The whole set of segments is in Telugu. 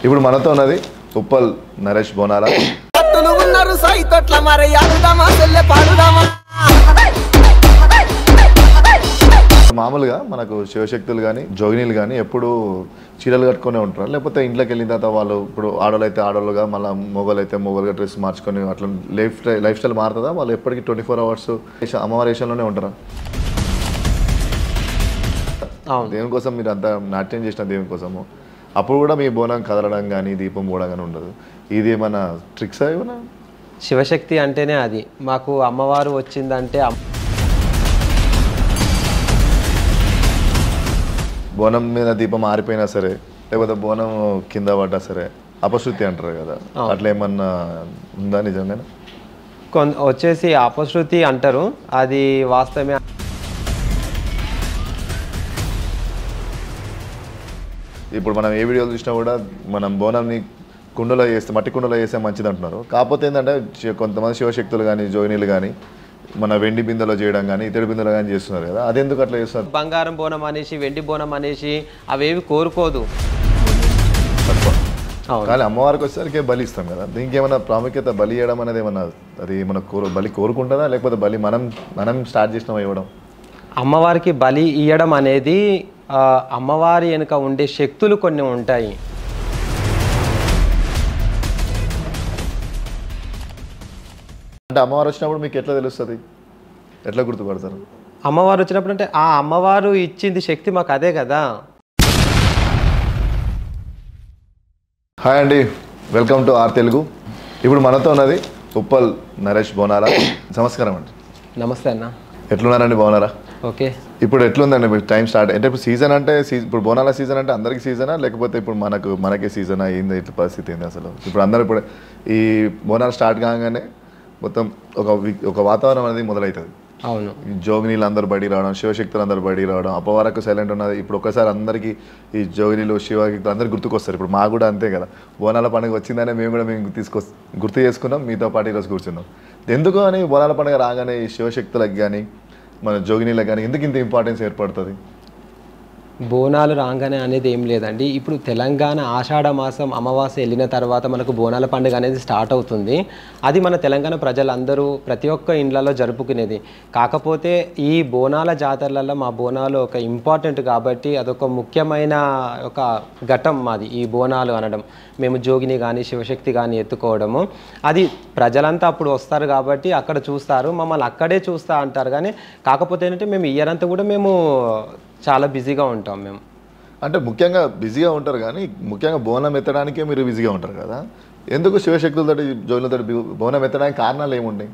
ఇప్పుడు మనతో ఉన్నది ఉప్పల్ నరేష్ బోనాల. మామూలుగా మనకు శివశక్తులు కానీ జోగినీలు కానీ ఎప్పుడు చీరలు కట్టుకునే ఉంటారు, లేకపోతే ఇంట్లోకి వెళ్ళిన తర్వాత వాళ్ళు ఇప్పుడు ఆడవాళ్ళు అయితే ఆడవాళ్ళుగా, మళ్ళీ మొగలు అయితే మొగలుగా డ్రెస్ మార్చుకొని అట్లా లైఫ్ స్టైల్ మారుతుందా? వాళ్ళు ఎప్పటికీ 24 hours అమ్మవారి వేషంలోనే ఉంటారా? దేవుని కోసం మీరు అంతా నాట్యం చేసిన దేవుని కోసము అప్పుడు కూడా మీ బోనం కదలడం కానీ దీపం పోవడం కానీ ఉండదు. ఇది ఏమన్నా ట్రిక్స్ ఏమన్నా? శివశక్తి అంటేనే అది. మాకు అమ్మవారు వచ్చిందంటే బోనం మీద దీపం ఆరిపోయినా సరే, లేకపోతే బోనం కింద పడ్డా సరే అపశృతి అంటారు కదా, అట్లా ఏమన్నా ఉందా నిజంగా? వచ్చేసి అపశృతి అంటారు, అది వాస్తవమే. ఇప్పుడు మనం ఏ వీడియోలు చూసినా కూడా మనం బోనంని కుండలో వేస్తే, మట్టి కుండలో వేస్తే మంచిది అంటున్నారు. కాకపోతే ఏంటంటే కొంతమంది శివశక్తులు కానీ జోగినీలు కానీ మన వెండి బిందెలో చేయడం కానీ ఇతడి బిందెలో కానీ చేస్తున్నారు కదా, అదెందుకు అట్లా చేస్తున్నారు? బంగారం బోనం అనేసి వెండి బోనం అనేసి అవేవి కోరుకోదు. కానీ అమ్మవారికి వచ్చేసరికి బలి ఇస్తాం కదా, దీనికి ఏమైనా ప్రాముఖ్యత? బలి ఇవ్వడం అనేది ఏమన్నా అది మన బలి కోరుకుంటుందా, లేకపోతే బలి మనం స్టార్ట్ చేసినామా ఇవ్వడం? అమ్మవారికి బలి ఇవ్వడం అనేది అమ్మవారి వెనుక ఉండే శక్తులు కొన్ని ఉంటాయి. అంటే అమ్మవారు వచ్చినప్పుడు మీకు ఎట్లా తెలుస్తుంది, ఎట్లా గుర్తుపడతారు? అమ్మవారు వచ్చినప్పుడు అంటే ఆ అమ్మవారు ఇచ్చింది శక్తి మాకు అదే కదా. హాయ్ అండి, వెల్కమ్ టు ఆర్ తెలుగు. ఇప్పుడు మనతో ఉన్నది ఉప్పల్ నరేష్ బోనాల. నమస్కారం అండి. నమస్తే అన్న. ఎట్లున్నారండి, బాగున్నారా? ఓకే. ఇప్పుడు ఎట్లుందండి మీకు టైం స్టార్ట్ అంటే? ఇప్పుడు సీజన్ అంటే ఇప్పుడు బోనాల సీజన్ అంటే అందరికీ సీజనా, లేకపోతే ఇప్పుడు మనకే సీజనా? ఏంది ఇట్లా పరిస్థితి ఏంది అసలు? ఇప్పుడు అందరూ ఇప్పుడు ఈ బోనాలు స్టార్ట్ కాగానే మొత్తం ఒక వాతావరణం అనేది మొదలవుతుంది. అవును. జోగినీలు అందరూ బడి రావడం, శివశక్తులు అందరూ బడి రావడం, అపవారకు సైలెంట్ ఉన్నది. ఇప్పుడు ఒకసారి అందరికీ ఈ జోగినీలు శివశక్తులు అందరూ గుర్తుకొస్తారు. ఇప్పుడు మాకు కూడా అంతే కదా, బోనాల పండుగ వచ్చిందనే మేము గుర్తు చేసుకున్నాం, మీతో పాటు ఈరోజు కూర్చున్నాం. ఎందుకు అని బోనాల పండుగ రాగానే ఈ శివశక్తులకు కానీ మన జోగినీలకు కానీ ఎందుకు ఇంత ఇంపార్టెన్స్ ఏర్పడుతుంది? బోనాలు రాగానే అనేది ఏం లేదండి. ఇప్పుడు తెలంగాణ ఆషాఢ మాసం అమావాస్య వెళ్ళిన తర్వాత మనకు బోనాల పండుగ అనేది స్టార్ట్ అవుతుంది. అది మన తెలంగాణ ప్రజలందరూ ప్రతి ఒక్క ఇండ్లలో జరుపుకునేది. కాకపోతే ఈ బోనాల జాతరలలో మా బోనాలు ఒక ఇంపార్టెంట్ కాబట్టి అదొక ముఖ్యమైన ఒక ఘట్టం మాది ఈ బోనాలు అనడం. మేము జోగిని కానీ శివశక్తి కానీ ఎత్తుకోవడము, అది ప్రజలంతా అప్పుడు వస్తారు కాబట్టి అక్కడ చూస్తారు, మమ్మల్ని అక్కడే చూస్తా అంటారు. కానీ కాకపోతే ఏంటంటే మేము ఇయర్ అంతా కూడా మేము చాలా బిజీగా ఉంటాం. మేము అంటే ముఖ్యంగా బిజీగా ఉంటారు, కానీ ముఖ్యంగా బోనం ఎత్తడానికే మీరు బిజీగా ఉంటారు కదా. ఎందుకు శివశక్తులతో జోగులతో బోనం ఎత్తడానికి కారణాలు ఏముంటాయి?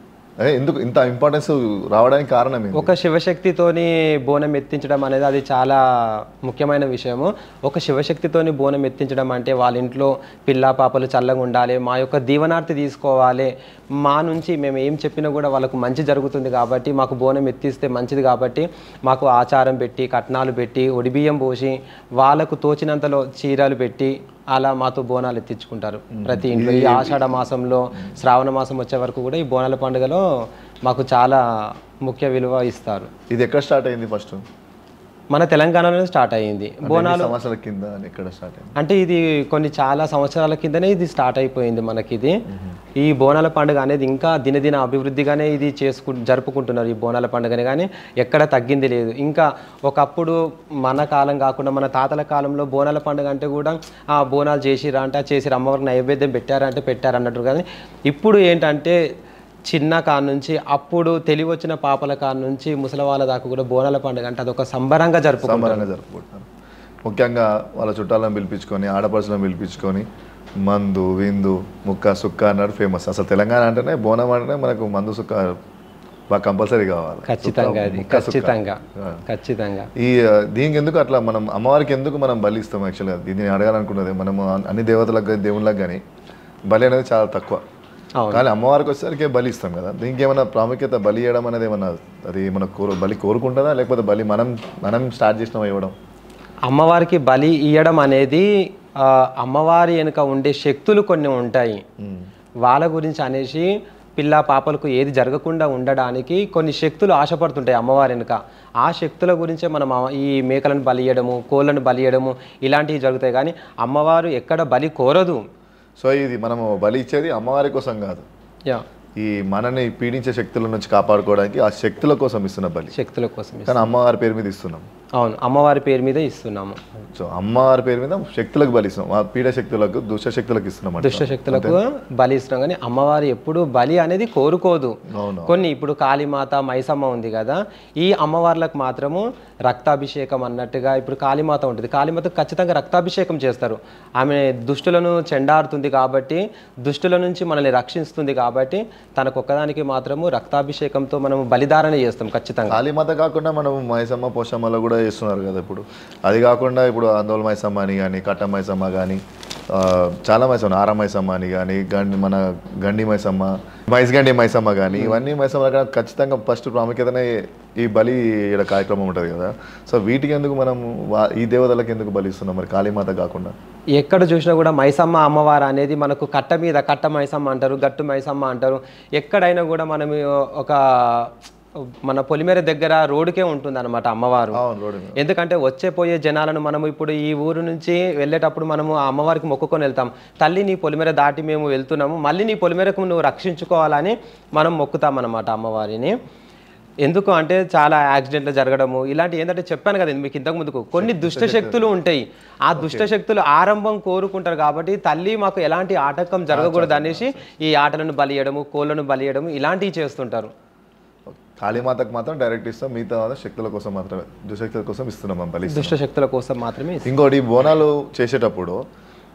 ఎందుకు ఇంత ఇంపార్టెన్స్ రావడానికి కారణం ఏంటి? ఒక శివశక్తితోని బోనం ఎత్తించడం అనేది అది చాలా ముఖ్యమైన విషయము. ఒక శివశక్తితోని బోనం ఎత్తించడం అంటే వాళ్ళ ఇంట్లో పిల్ల పాపలు చల్లగా ఉండాలి, మా యొక్క దీవనార్థి తీసుకోవాలి, మా నుంచి మేము ఏం చెప్పినా కూడా వాళ్ళకు మంచి జరుగుతుంది కాబట్టి మాకు బోనం ఎత్తిస్తే మంచిది కాబట్టి మాకు ఆచారం పెట్టి కట్నాలు పెట్టి ఒడిబియ్యం పోసి వాళ్ళకు తోచినంతలో చీరలు పెట్టి అలా మాతో బోనాలు ఎత్తించుకుంటారు ప్రతి ఇంట్లో. ఈ ఆషాఢ మాసంలో శ్రావణ మాసం వచ్చే వరకు కూడా ఈ బోనాల పండుగలో మాకు చాలా ముఖ్య విలువ ఇస్తారు. ఇది ఎక్కడ స్టార్ట్ అయింది? ఫస్ట్ మన తెలంగాణలో స్టార్ట్ అయ్యింది బోనాలు. సంవత్సరాల కింద ఎక్కడ స్టార్ట్ అయింది అంటే ఇది చాలా సంవత్సరాల కిందనే ఇది స్టార్ట్ అయిపోయింది మనకి. ఇది ఈ బోనాల పండుగ అనేది ఇంకా దినదిన అభివృద్ధిగానే ఇది జరుపుకుంటున్నారు ఈ బోనాల పండుగని, కానీ ఎక్కడ తగ్గింది లేదు. ఇంకా ఒకప్పుడు మన కాలం కాకుండా మన తాతల కాలంలో బోనాల పండుగ అంటే కూడా ఆ బోనాలు చేసిరా అంటే చేసిరా, అమ్మవారికి నైవేద్యం పెట్టారా అంటే పెట్టారు అన్నట్టు. కానీ ఇప్పుడు ఏంటంటే చిన్న కాడ నుంచి అప్పుడు తెలివి వచ్చిన పాపల కాడ నుంచి ముసలి వాళ్ళ దాకా కూడా బోనాల పండుగ అంటే అదొక సంబరంగా జరుపుకుంటారు. ముఖ్యంగా వాళ్ళ చుట్టాలను పిలిపించుకొని ఆడపడుచులను పిలిపించుకొని మందు విందు ముక్క సుక్క అన్నాడు ఫేమస్. అసలు తెలంగాణ అంటేనే బోనం అంటేనే మనకు మందు సుక్క బాగా కంపల్సరీ కావాలి. ఖచ్చితంగా అది ఖచ్చితంగా. ఈ దీనికి ఎందుకు అట్లా మనం అమ్మవారికి ఎందుకు మనం బలి ఇస్తాం? యాక్చువల్గా దీన్ని అడగాలనుకున్నది, మనము అన్ని దేవతలకు కానీ దేవుళ్ళకి కానీ బలి అనేది చాలా తక్కువ, కానీ అమ్మవారికి వచ్చేసరికి బలి ఇస్తాం కదా, దీనికి ఏమైనా ప్రాముఖ్యత? బలి ఇవ్వడం అనేది ఏమన్నా అది మన బలి కోరుకుంటుందా, లేకపోతే బలి మనం స్టార్ట్ చేసినామా ఇవ్వడం? అమ్మవారికి బలి ఇవ్వడం అనేది అమ్మవారి వెనుక ఉండే శక్తులు కొన్ని ఉంటాయి, వాళ్ళ గురించి అనేసి పిల్ల పాపలకు ఏది జరగకుండా ఉండడానికి కొన్ని శక్తులు ఆశపడుతుంటాయి అమ్మవారి వెనుక. ఆ శక్తుల గురించే మనం ఈ మేకలను బలియడము, కోళ్ళను బలియడము ఇలాంటివి జరుగుతాయి. కానీ అమ్మవారు ఎక్కడ బలి కోరదు. సో ఇది మనము బలి ఇచ్చేది అమ్మవారి కోసం కాదు, యా ఈ మనని పీడించే శక్తుల నుంచి కాపాడుకోవడానికి ఆ శక్తుల కోసం ఇస్తున్న బలి. శక్తుల కోసం కానీ అమ్మవారి పేరు మీద ఇస్తున్నాం. అవును, అమ్మవారి పేరు మీద ఇస్తున్నాము. సో అమ్మవారి పేరు మీద శక్తులకు బలి ఇస్తున్నాం, ఆ పీడ శక్తులకు దుష్ట శక్తులకు ఇస్తున్నాం. దుష్ట శక్తులకు బలి ఇస్తున్నాం. కానీ అమ్మవారు ఎప్పుడు బలి అనేది కోరుకోదు. కొన్ని ఇప్పుడు కాళీమాత, మైసమ్మ ఉంది కదా, ఈ అమ్మవార్లకు మాత్రము రక్తాభిషేకం అన్నట్టుగా ఇప్పుడు కాళీమాత ఉంటుంది. కాళీమాత ఖచ్చితంగా రక్తాభిషేకం చేస్తారు. ఆమె దుష్టులను చెండాడుతుంది కాబట్టి, దుష్టుల నుంచి మనల్ని రక్షిస్తుంది కాబట్టి తనకు ఒక్కదానికి మాత్రము రక్తాభిషేకంతో మనము బలిదారణ చేస్తాం ఖచ్చితంగా. కాళీమాత కాకుండా మనం మైసమ్మ పోషమ్మలో కూడా చేస్తున్నారు కదా ఇప్పుడు. అది కాకుండా ఇప్పుడు ఆందోళన మైసమ్మ అని కానీ, కట్ట మైసమ్మ కానీ, చాలా మైసమ్మ, ఆర మైసమ్మ అని కానీ, మన గండి మైసమ్మ, మైస్గండి మైసమ్మ కానీ, ఇవన్నీ మైసమ్మ కానీ ఖచ్చితంగా ఫస్ట్ ప్రాముఖ్యతనే ఈ బలి కార్యక్రమం ఉంటుంది కదా. సో వీటికి ఎందుకు మనం ఈ దేవతలకు ఎందుకు బలి ఇస్తున్నాం మరి కాళీమాత కాకుండా? ఎక్కడ చూసినా కూడా మైసమ్మ అమ్మవారు అనేది మనకు కట్ట మీద కట్ట మైసమ్మ అంటారు, గట్టు మైసమ్మ అంటారు. ఎక్కడైనా కూడా మనం ఒక మన పొలిమేర దగ్గర రోడ్డుకే ఉంటుంది అనమాట అమ్మవారు. ఎందుకంటే వచ్చే పోయే జనాలను మనము ఇప్పుడు ఈ ఊరు నుంచి వెళ్ళేటప్పుడు మనము ఆ అమ్మవారికి మొక్కుకొని వెళ్తాం. తల్లి నీ పొలిమేర దాటి మేము వెళ్తున్నాము, మళ్ళీ నీ పొలిమేరకు నువ్వు రక్షించుకోవాలని మనం మొక్కుతాం అనమాట అమ్మవారిని. ఎందుకు అంటే చాలా యాక్సిడెంట్లు జరగడము ఇలాంటి ఏంటంటే చెప్పాను కదా మీకు ఇంతకు ముందుకు, కొన్ని దుష్ట శక్తులు ఉంటాయి. ఆ దుష్ట శక్తులు ఆరంభం కోరుకుంటారు కాబట్టి తల్లి మాకు ఎలాంటి ఆటంకం జరగకూడదు అనేసి ఈ ఆటలను బలియడము, కోళ్ళను బలియడము ఇలాంటివి చేస్తుంటారు. కాళీమాతకు మాత్రం డైరెక్ట్ ఇస్తాం, మిగతా శక్తుల కోసం మాత్రమే, దుశక్తుల కోసం ఇస్తున్నాం బలి. దుష్ట శక్తుల కోసం మాత్రమే. ఇంకోటి బోనాలు చేసేటప్పుడు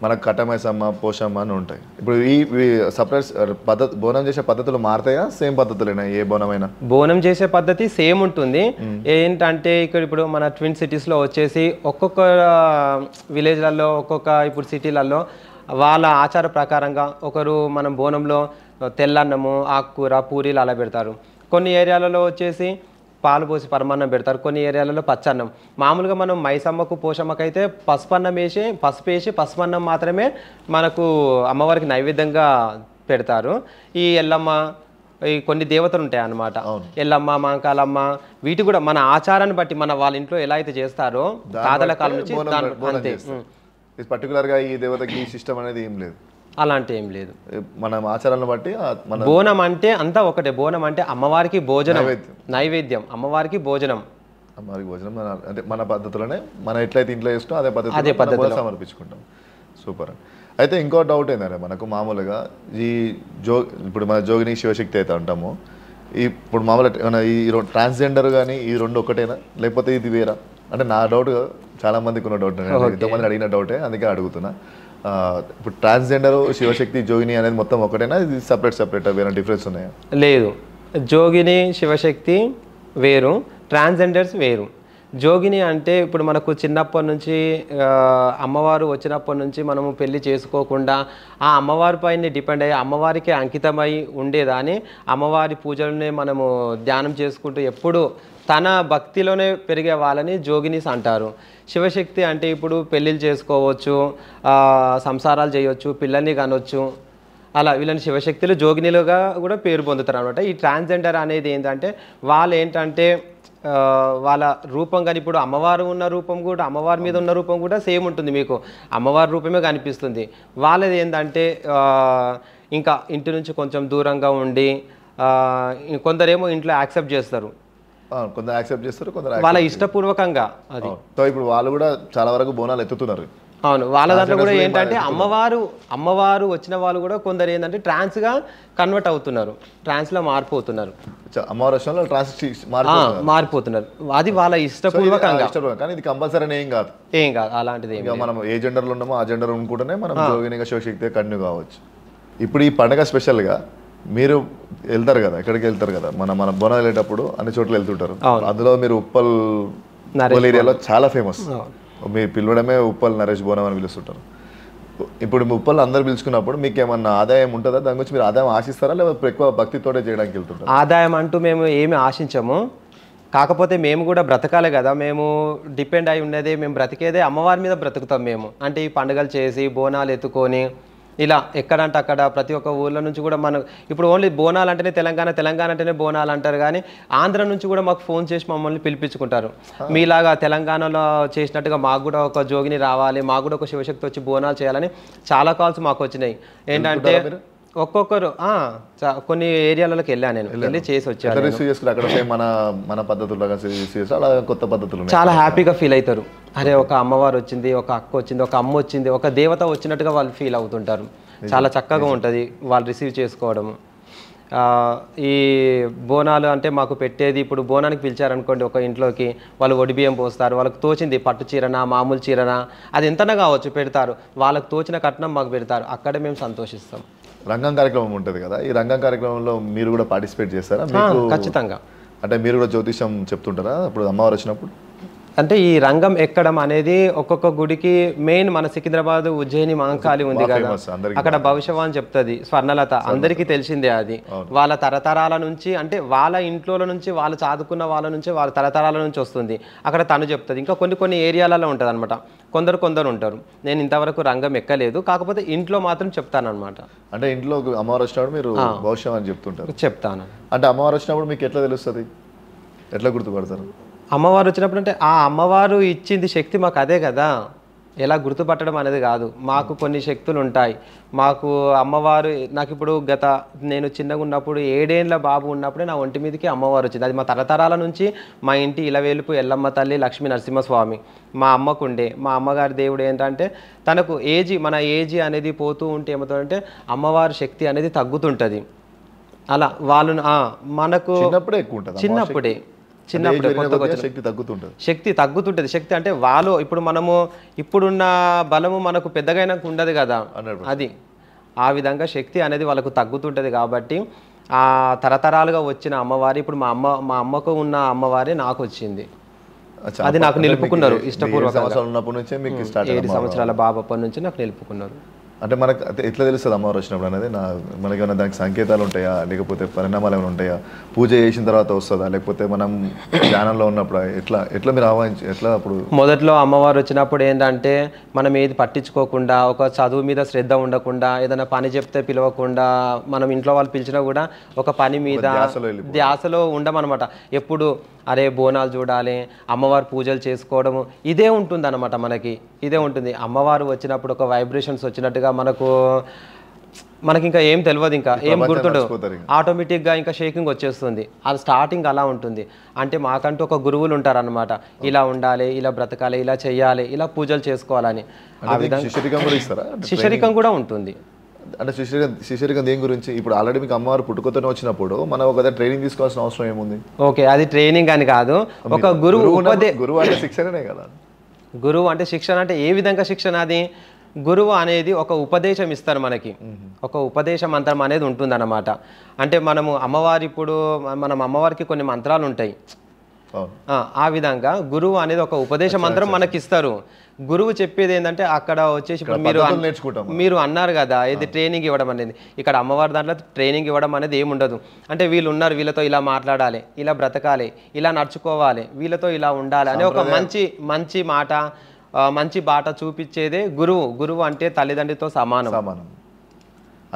మనకు కట్టమైసమ్మ, పోషమ్మ అని ఉంటాయి. ఇప్పుడు ఈ సపరేట్ పద్ధతి బోనం చేసే పద్ధతులు మారుతాయా, సేమ్ పద్ధతులేనా ఏ బోనమైనా? బోనం చేసే పద్ధతి సేమ్ ఉంటుంది. ఏంటంటే ఇప్పుడు మన ట్విన్ సిటీస్లో వచ్చేసి ఒక్కొక్క విలేజ్లలో, ఒక్కొక్క ఇప్పుడు సిటీలలో వాళ్ళ ఆచార ప్రకారంగా ఒకరు మనం బోనంలో తెల్లన్నము, ఆకుకూర, పూరీలు అలా పెడతారు. కొన్ని ఏరియాలలో వచ్చేసి పాలు పోసి పరమాన్నం పెడతారు, కొన్ని ఏరియాలలో పచ్చన్నం. మామూలుగా మనం మైసమ్మకు, పోషమ్మకు అయితే పసుపన్నం వేసి, పసుపు వేసి పసుపన్నం మాత్రమే మనకు అమ్మవారికి నైవేద్యంగా పెడతారు. ఈ ఎల్లమ్మ, ఈ కొన్ని దేవతలు ఉంటాయి అన్నమాట, ఎల్లమ్మ, మాంకాలమ్మ, వీటి కూడా మన ఆచారాన్ని బట్టి మన వాళ్ళ ఇంట్లో ఎలా అయితే చేస్తారో తాతల కాలం నుంచి అంతే. పర్టికులర్గా ఈ దేవతకి ఈ సిస్టమ్ అనేది ఏం లేదు, అలాంటి ఏం లేదు. మన ఆచారాలను బట్టి బోనం అంటే అంతా ఒకటే. బోనం అంటే అమ్మవారికి భోజనం, నైవేద్యం, అమ్మవారికి భోజనం. అమ్మవారికి భోజనం అంటే మన పద్ధతిలోనే మనం ఎట్లయితే ఇంట్లో చేస్తాం అదే పద్ధతిలో సమర్పించుకుంటాం. సూపర్. అయితే ఇంకో డౌట్ ఏంటంటే మనకు మామూలుగా ఈ ఇప్పుడు మన జోగిని శివశక్తి అయితే అంటాము, ఇప్పుడు మామూలుగా ఈ ట్రాన్స్జెండర్ కానీ ఈ రెండు ఒకటేనా లేకపోతే ఇది వేరా? అంటే నా డౌట్, చాలా మందికి ఉన్న డౌట్, ఎంతోమంది అడిగిన డౌటే, అందుకే అడుగుతున్నా. ఇప్పుడు ట్రాన్స్జెండర్, శివశక్తి, జోగిని అనేది మొత్తం ఒకటేనా, ఇది సపరేట్ వేరే డిఫరెన్స్ ఉన్నాయా? లేదు, జోగిని శివశక్తి వేరు, ట్రాన్స్జెండర్స్ వేరు. జోగిని అంటే ఇప్పుడు మనకు చిన్నప్పటి నుంచి అమ్మవారు వచ్చినప్పటి నుంచి మనము పెళ్లి చేసుకోకుండా ఆ అమ్మవారి పైన డిపెండ్ అయ్యి అమ్మవారికి అంకితమై ఉండేదాన్ని, అమ్మవారి పూజలనే మనము ధ్యానం చేసుకుంటూ ఎప్పుడు తన భక్తిలోనే పెరిగే వాళ్ళని జోగినీస్ అంటారు. శివశక్తి అంటే ఇప్పుడు పెళ్ళిళ్ళు చేసుకోవచ్చు, సంసారాలు చేయవచ్చు, పిల్లల్ని కనొచ్చు, అలా వీళ్ళని శివశక్తులు, జోగినిలుగా కూడా పేరు పొందుతారు అనమాట. ఈ ట్రాన్స్జెండర్ అనేది ఏంటంటే వాళ్ళు ఏంటంటే వాళ్ళ రూపం కానీ ఇప్పుడు అమ్మవారు ఉన్న రూపం కూడా, అమ్మవారి మీద ఉన్న రూపం కూడా సేమ్ ఉంటుంది, మీకు అమ్మవారి రూపమే కనిపిస్తుంది. వాళ్ళది ఏంటంటే ఇంకా ఇంటి నుంచి కొంచెం దూరంగా ఉండి, కొందరేమో ఇంట్లో యాక్సెప్ట్ చేస్తారు, కొందరు యాక్సెప్ట్ చేస్తారు, కొందరు వాళ్ళ ఇష్టపూర్వకంగా. అది సో ఇప్పుడు వాళ్ళు కూడా చాలా వరకు బోనాలు ఎత్తుతున్నారు. అవును, వాళ్ళ దాంట్లో కూడా ఏంటంటే అమ్మవారు వచ్చిన వాళ్ళు కూడా కొందరు ఏంటంటే ట్రాన్స్గా కన్వర్ట్ అవుతున్నారు, ట్రాన్స్లో మారిపోతున్నారు, అమ్మవారి మారిపోతున్నారు. అది వాళ్ళ ఇష్టపూర్వకంగా. కానీ ఇది కంపల్సరీ ఏం కాదు అలాంటిది. మనం ఏ జెండర్లో ఉన్నామో ఆ జెండర్ అనుకుంటేనే మనం జోగినిగా శివశక్తి కంటిన్యూ కావచ్చు. ఇప్పుడు ఈ పండుగ స్పెషల్గా మీరు వెళ్తారు కదా, ఎక్కడికి వెళ్తారు కదా, మన బోనాలు వెళ్ళేటప్పుడు అన్ని చోట్ల వెళ్తుంటారు. అందులో మీరు ఉప్పల్ ఏరియాలో చాలా ఫేమస్, మీరు పిలవడమే ఉప్పల్ నరేష్ బోనం అని పిలుస్తుంటారు. ఇప్పుడు ఉప్పల్ అందరు పిలుచుకున్నప్పుడు మీకు ఏమన్నా ఆదాయం ఉంటుందా? దాని గురించి మీరు ఆదాయం ఆశిస్తారా, లేకపోతే ఎక్కువ భక్తితోటే చేయడానికి వెళ్తుంటారు? ఆదాయం అంటూ మేము ఏమి ఆశించము, కాకపోతే మేము కూడా బ్రతకాలి కదా, మేము డిపెండ్ అయి ఉన్నదే, మేము బ్రతికేదే అమ్మవారి మీద బ్రతుకుతాం మేము. అంటే ఈ పండుగలు చేసి బోనాలు ఎత్తుకొని ఇలా ఎక్కడంటే అక్కడ ప్రతి ఒక్క ఊర్ల నుంచి కూడా మనం ఇప్పుడు ఓన్లీ బోనాలు అంటేనే తెలంగాణ అంటేనే బోనాలు అంటారు, కానీ ఆంధ్ర నుంచి కూడా మాకు ఫోన్ చేసి మమ్మల్ని పిలిపించుకుంటారు. మీలాగా తెలంగాణలో చేసినట్టుగా మాకు కూడా ఒక జోగిని రావాలి, మాకు కూడా ఒక శివశక్తి వచ్చి బోనాలు చేయాలని చాలా కాల్స్ మాకు వచ్చినాయి. ఏంటంటే ఒక్కొక్కరు కొన్ని ఏరియాలలోకి వెళ్ళాను, నేను వెళ్ళి చేసి వచ్చాను. అక్కడ మన పద్ధతుల్లో కొత్త పద్ధతులు చాలా హ్యాపీగా ఫీల్ అవుతారు. అరే ఒక అమ్మవారు వచ్చింది, ఒక అక్క వచ్చింది, ఒక అమ్మ వచ్చింది, ఒక దేవత వచ్చినట్టుగా వాళ్ళు ఫీల్ అవుతుంటారు. చాలా చక్కగా ఉంటుంది వాళ్ళు రిసీవ్ చేసుకోవడం. ఈ బోనాలు అంటే మాకు పెట్టేది, ఇప్పుడు బోనానికి పిలిచారనుకోండి ఒక ఇంట్లోకి, వాళ్ళు ఒడిబియ్యం పోస్తారు, వాళ్ళకి తోచింది పట్టు చీరనా మామూలు చీరనా అది ఎంతనా కావచ్చు పెడతారు, వాళ్ళకి తోచిన కట్నం మాకు పెడతారు, అక్కడే మేము సంతోషిస్తాం. రంగం కార్యక్రమం ఉంటుంది కదా, ఈ రంగం కార్యక్రమంలో మీరు కూడా పార్టిసిపేట్ చేస్తారా? ఖచ్చితంగా. అంటే మీరు కూడా జ్యోతిషం చెప్తుంటారా అప్పుడు అమ్మవారు వచ్చినప్పుడు? అంటే ఈ రంగం ఎక్కడం అనేది ఒక్కొక్క గుడికి మెయిన్. మన సికింద్రాబాద్ ఉజ్జయిని మహంకాళి ఉంది కదా, అక్కడ భవిష్యవాణి చెప్తుంది స్వర్ణలత, అందరికీ తెలిసిందే అది. వాళ్ళ తరతరాల నుంచి, అంటే వాళ్ళ ఇంట్లో నుంచి, వాళ్ళు చదువుకున్న వాళ్ళ నుంచి, వాళ్ళ తరతరాల నుంచి వస్తుంది. అక్కడ తను చెప్తుంది. ఇంకా కొన్ని ఏరియాలలో ఉంటుంది అనమాట, కొందరు ఉంటారు. నేను ఇంతవరకు రంగం ఎక్కలేదు, కాకపోతే ఇంట్లో మాత్రం చెప్తాను అనమాట. అంటే ఇంట్లో అమ్మవారు వచ్చినప్పుడు మీరు భవిష్యవాణి చెప్తుంటారు? చెప్తాను. అంటే అమ్మవారు వచ్చినప్పుడు మీకు ఎట్లా తెలుస్తుంది, ఎట్లా గుర్తుపడతారు? అమ్మవారు వచ్చినప్పుడు అంటే ఆ అమ్మవారు ఇచ్చింది శక్తి మాకు అదే కదా, ఎలా గుర్తుపట్టడం అనేది కాదు. మాకు కొన్ని శక్తులు ఉంటాయి. మాకు అమ్మవారు, నాకు ఇప్పుడు నేను చిన్నగా ఉన్నప్పుడు 7 ఏళ్ల బాబు ఉన్నప్పుడే నా ఒంటి మీదకి అమ్మవారు వచ్చింది. అది మా తరతరాల నుంచి మా ఇంటి ఇలవేలుపు ఎల్లమ్మ తల్లి లక్ష్మీ నరసింహస్వామి మా అమ్మకుండే. మా అమ్మగారి దేవుడు ఏంటంటే తనకు మన ఏజీ అనేది పోతూ ఉంటే ఏమవుతుందంటే అమ్మవారి శక్తి అనేది తగ్గుతుంటుంది. అలా వాళ్ళు మనకు చిన్నప్పుడే శక్తి తగ్గుతుంటది. శక్తి అంటే వాళ్ళు ఇప్పుడు మనము ఇప్పుడున్న బలము మనకు పెద్దగా ఉండదు కదా, అది ఆ విధంగా శక్తి అనేది వాళ్ళకు తగ్గుతుంటది. కాబట్టి ఆ తరతరాలుగా వచ్చిన అమ్మవారి ఇప్పుడు మా అమ్మకు ఉన్న అమ్మవారి నాకు వచ్చింది. అది నాకు నిలుపుకున్నారు ఇష్టపూర్వకంగా. 7 సంవత్సరాల బాబప్పటి నుంచి నాకు నిలుపుకున్నారు. అంటే మనకు ఎట్లా తెలుస్తుంది అమ్మవారు వచ్చినప్పుడు అనేది? మనకి ఏమైనా దానికి సంకేతాలు ఉంటాయా, లేకపోతే పరిణామాలు ఏమైనా ఉంటాయా? పూజ చేసిన తర్వాత వస్తుందా, లేకపోతే మనం ధ్యానంలో ఉన్నప్పుడు ఎట్లా మీరు ఎట్లా? అప్పుడు మొదట్లో అమ్మవారు వచ్చినప్పుడు ఏంటంటే మనం ఏది పట్టించుకోకుండా, ఒక చదువు మీద శ్రద్ధ ఉండకుండా, ఏదైనా పని చెప్తే పిలవకుండా, మనం ఇంట్లో వాళ్ళు పిలిచినా కూడా ఒక పని మీద ధ్యాసలో ఉండమన్నమాట. ఎప్పుడు అరే బోనాలు చూడాలి, అమ్మవారు పూజలు చేసుకోవడము, ఇదే ఉంటుంది అనమాట. మనకి ఇదే ఉంటుంది. అమ్మవారు వచ్చినప్పుడు ఒక వైబ్రేషన్స్ వచ్చినట్టుగా మనకి ఇంకా ఏం తెలియదు, ఇంకా ఏం గుర్తుండదు, ఆటోమేటిక్గా ఇంకా షేకింగ్ వచ్చేస్తుంది. అది స్టార్టింగ్ అలా ఉంటుంది. అంటే మాకంటూ ఒక గురువులు ఉంటారనమాట, ఇలా ఉండాలి, ఇలా బ్రతకాలి, ఇలా చెయ్యాలి, ఇలా పూజలు చేసుకోవాలని. ఆ విధంగా శిష్యరికం కూడా ఉంటుంది. అంటే శిష్యరికం దేని గురించి? ఇప్పుడు ఆల్రెడీ మీకు అమ్మవారు పుట్టుకతోనే వచ్చినప్పుడు మనం ఒక ట్రైనింగ్ తీసుకోవాల్సిన అవసరం ఏముంది? ఓకే, అది ట్రైనింగ్ అని కాదు, ఒక గురువు అంటే శిక్షణనే కదా. గురువు అంటే శిక్షణ అంటే ఏ విధంగా శిక్షణ? అది గురువు అనేది ఒక ఉపదేశం ఇస్తారు మనకి, ఒక ఉపదేశ మంత్రం అనేది ఉంటుందన్నమాట. అంటే మనం అమ్మవారికి కొన్ని మంత్రాలు ఉంటాయి. ఆ విధంగా గురువు అనేది ఒక ఉపదేశ మంత్రం మనకి ఇస్తారు. గురువు చెప్పేది ఏంటంటే అక్కడ వచ్చేసి మీరు అన్నారు కదా ఇది ట్రైనింగ్ ఇవ్వడం అనేది, ఇక్కడ అమ్మవారి దాంట్లో ట్రైనింగ్ ఇవ్వడం అనేది ఏముండదు. అంటే వీళ్ళు ఉన్నారు, వీళ్ళతో ఇలా మాట్లాడాలి, ఇలా బ్రతకాలి, ఇలా నడుచుకోవాలి, వీళ్ళతో ఇలా ఉండాలి అనే ఒక మంచి మాట, మంచి బాట చూపించేదే గురువు. గురువు అంటే తల్లిదండ్రితో సమానం.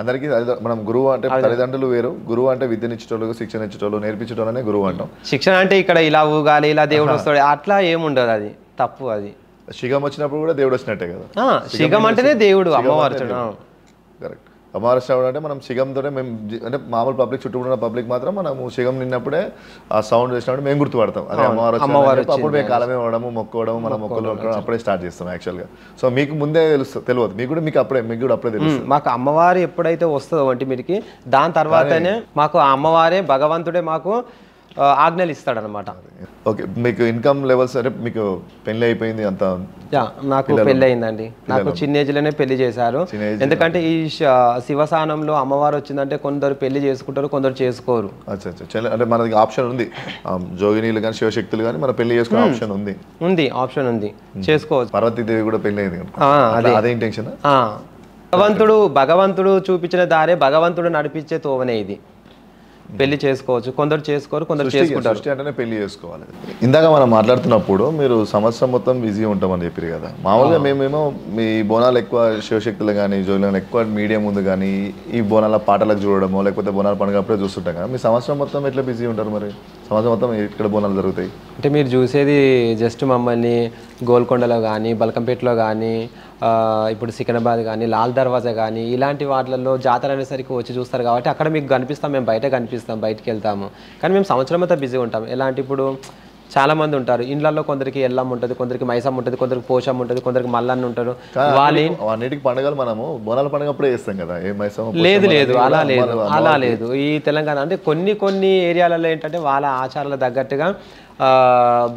అందరికీ మనం గురువు అంటే తల్లిదండ్రులు వేరు, గురువు అంటే విద్యనిచ్చేటోళ్ళు, శిక్షణ ఇచ్చేటోళ్ళు, నేర్పించేటోళ్ళనే గురువు అంటాం. శిక్షణ అంటే ఇక్కడ ఇలా ఊగాలి, ఇలా దేవుడు వస్తాడు, అట్లా ఏముండదు, అది తప్పు. అది శిగం వచ్చినప్పుడు కూడా దేవుడు వచ్చినట్టే కదా. శిగం అంటేనే దేవుడు, అమ్మవారు. కరెక్ట్. అమ్మవారు వచ్చినప్పుడు అంటే మనం శిగంతోనే మేము, అంటే మామూలు పబ్లిక్ చుట్టూ ఉన్న పబ్లిక్ మాత్రం మనము శిగం నిన్నప్పుడే ఆ సౌండ్ చేసినప్పుడు మేము గుర్తుపడతాం, అదే అమ్మవారు అప్పుడు మేము కాలమే ఇవ్వడము, మొక్కోవడం, మన మొక్కలు అప్పుడే స్టార్ట్ చేస్తాం యాక్చువల్గా. సో మీకు ముందే తెలియదు, మీకు కూడా అప్పుడే తెలుస్తుంది. మాకు అమ్మవారు ఎప్పుడైతే వస్తుందో ఒంటి మీదకి, దాని తర్వాతనే మాకు అమ్మవారే భగవంతుడే మాకు ఆజ్ఞలు ఇస్తాడనమాట. ఓకే, మీకు ఇన్కమ్ లెవెల్స్ అంటే మీకు పెళ్లి అయిపోయింది అంత? నాకు పెళ్లి అయిందండి, నాకు చిన్న ఏజ్ లోనే పెళ్లి చేశారు. ఎందుకంటే ఈ శివసానంలో అమ్మవారు వచ్చిందంటే కొందరు పెళ్లి చేసుకుంటారు, కొందరు చేసుకోరు. అంటే మనకి ఆప్షన్ ఉంది, జోగినీలు కానీ శివశక్తులు కానీ మన పెళ్లి చేసుకునే ఆప్షన్ ఆప్షన్ ఉంది, చేసుకోవచ్చు. పార్వతీదేవి కూడా పెళ్లి అయింది, అదే ఇంటెన్షన్. భగవంతుడు చూపించిన దారే, భగవంతుడు నడిపించే తోవనే ఇది. పెళ్లి చేసుకోవచ్చు, కొందరు చేసుకోరు, కొందరు చేసుకుంటారు. సృష్టి అంటేనే పెళ్లి చేసుకోవాలి. ఇందాక మనం మాట్లాడుతున్నప్పుడు మీరు సంవత్సరం మొత్తం బిజీ ఉంటామని చెప్పారు కదా. మామూలుగా మేమేమో మీ బోనాలు ఎక్కువ శివశక్తులు కానీ జోలిలో ఎక్కువ మీడియా ముందు కానీ ఈ బోనాల పాటలకు చూడడమో లేకపోతే బోనాల పండుగ అప్పుడే చూస్తుంటాం కదా. మీ సంవత్సరం మొత్తం ఎట్లా బిజీ ఉంటారు మరి? సంవత్సరం మొత్తం ఇక్కడ బోనాలు జరుగుతాయి అంటే మీరు చూసేది జస్ట్ మమ్మల్ని గోల్కొండలో కానీ బల్కంపేటలో కానీ ఇప్పుడు సికింద్రాబాద్ కానీ లాల్ దర్వాజా కానీ ఇలాంటి వాటిల్లో జాతర అనేసరికి వచ్చి చూస్తారు కాబట్టి అక్కడ మీకు కనిపిస్తాం, మేము బయట కనిపిస్తాం, బయటికి వెళ్తాము. కానీ మేము సంవత్సరం అంతా బిజీగా ఉంటాం. ఎలాంటి ఇప్పుడు చాలామంది ఉంటారు ఇళ్ళల్లో, కొందరికి ఎల్లమ్మ ఉంటుంది, కొందరికి మైసమ్మ ఉంటుంది, కొందరికి పోషమ్మ ఉంటుంది, కొందరికి మల్లన్న ఉంటారు. అన్నిటికి పండుగలు మనము బోనాల పండుగ అప్పుడే చేస్తాం కదా. లేదు లేదు అలా లేదు, అలా లేదు. ఈ తెలంగాణ అంటే కొన్ని ఏరియాలలో ఏంటంటే వాళ్ళ ఆచారాల తగ్గట్టుగా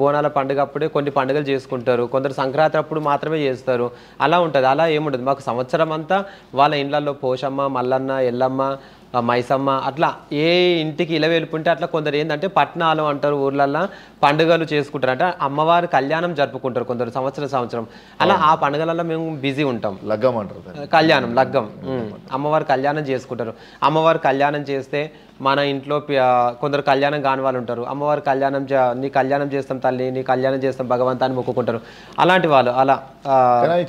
బోనాల పండుగ అప్పుడే కొన్ని పండుగలు చేసుకుంటారు, కొందరు సంక్రాంతి అప్పుడు మాత్రమే చేస్తారు. అలా ఉంటుంది. అలా ఏముంటుంది. మాకు సంవత్సరం అంతా వాళ్ళ ఇండ్లలో పోషమ్మ, మల్లన్న, ఎల్లమ్మ, మైసమ్మ అట్లా ఏ ఇంటికి ఇలా వెళ్ళుకుంటే అట్లా కొందరు ఏంటంటే పట్టణాలు అంటారు, ఊర్లల్లో పండుగలు చేసుకుంటారు. అంటే అమ్మవారి కళ్యాణం జరుపుకుంటారు కొందరు సంవత్సరం. అలా ఆ పండుగలలో మేము బిజీ ఉంటాం. లగ్గం అంటారు, కళ్యాణం, లగ్గం. అమ్మవారి కళ్యాణం చేసుకుంటారు. అమ్మవారి కళ్యాణం చేస్తే మన ఇంట్లో కొందరు కళ్యాణం కాని వాళ్ళు ఉంటారు. అమ్మవారి కళ్యాణం నీ కళ్యాణం చేస్తాం తల్లి, నీ కళ్యాణం చేస్తాం భగవంతా అని మొక్కుకుంటారు. అలాంటి వాళ్ళు అలా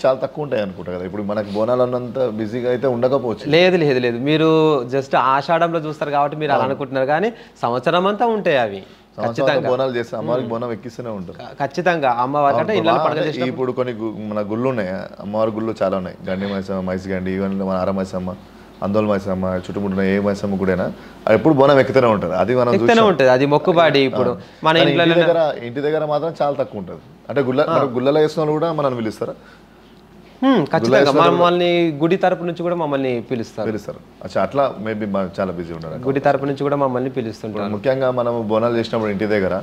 చాలా తక్కువ ఉంటాయి అనుకుంటా కదా. ఇప్పుడు మనకి బోనాలు అన్నంత బిజీగా అయితే ఉండకపోవచ్చు. లేదు మీరు జస్ట్ ఆషాఢంలో చూస్తారు కాబట్టి మీరు అలా అనుకుంటున్నారు, కానీ సంవత్సరం అంతా ఉంటాయి అవి. ఖచ్చితంగా బోనాలు చేస్తే అమ్మవారికి బోనం ఎక్కిస్తూనే ఉంటారు. ఖచ్చితంగా అమ్మవారికి అంటే ఇళ్ళ పండుగ చేసిన ఇప్పుడు కొన్ని మన గుళ్ళు ఉన్నాయి, అమ్మవారి గుళ్ళు చాలా ఉన్నాయి. గండి మైసమ్మ, మైసిగండి, ఈవెన్ మన ఆర మైసమ్మ, అందోల్ మైసమ్మ, చుట్టుముట్టిన ఏ మైసమ్మ కూడా ఎప్పుడు బోనం ఎక్కుతూనే ఉంటుంది. అది మనం ఎక్కుతూనే ఉంటుంది, అది మొక్కుబాడి. ఇప్పుడు మన ఇంటి దగ్గర మాత్రం చాలా తక్కువ ఉంటుంది. అంటే గుళ్ళలో వేసిన వాళ్ళు కూడా మనం పిలుస్తారా? ఖచ్చితంగా మమ్మల్ని గుడి తరపు నుంచి కూడా మమ్మల్ని పిలుస్తారు. అట్లా మేబీ చాలా బిజీ ఉంటారు. గుడి తరపు నుంచి కూడా మమ్మల్ని పిలుస్తుంటారు. ముఖ్యంగా మనం బోనాలు చేసినప్పుడు ఇంటి దగ్గర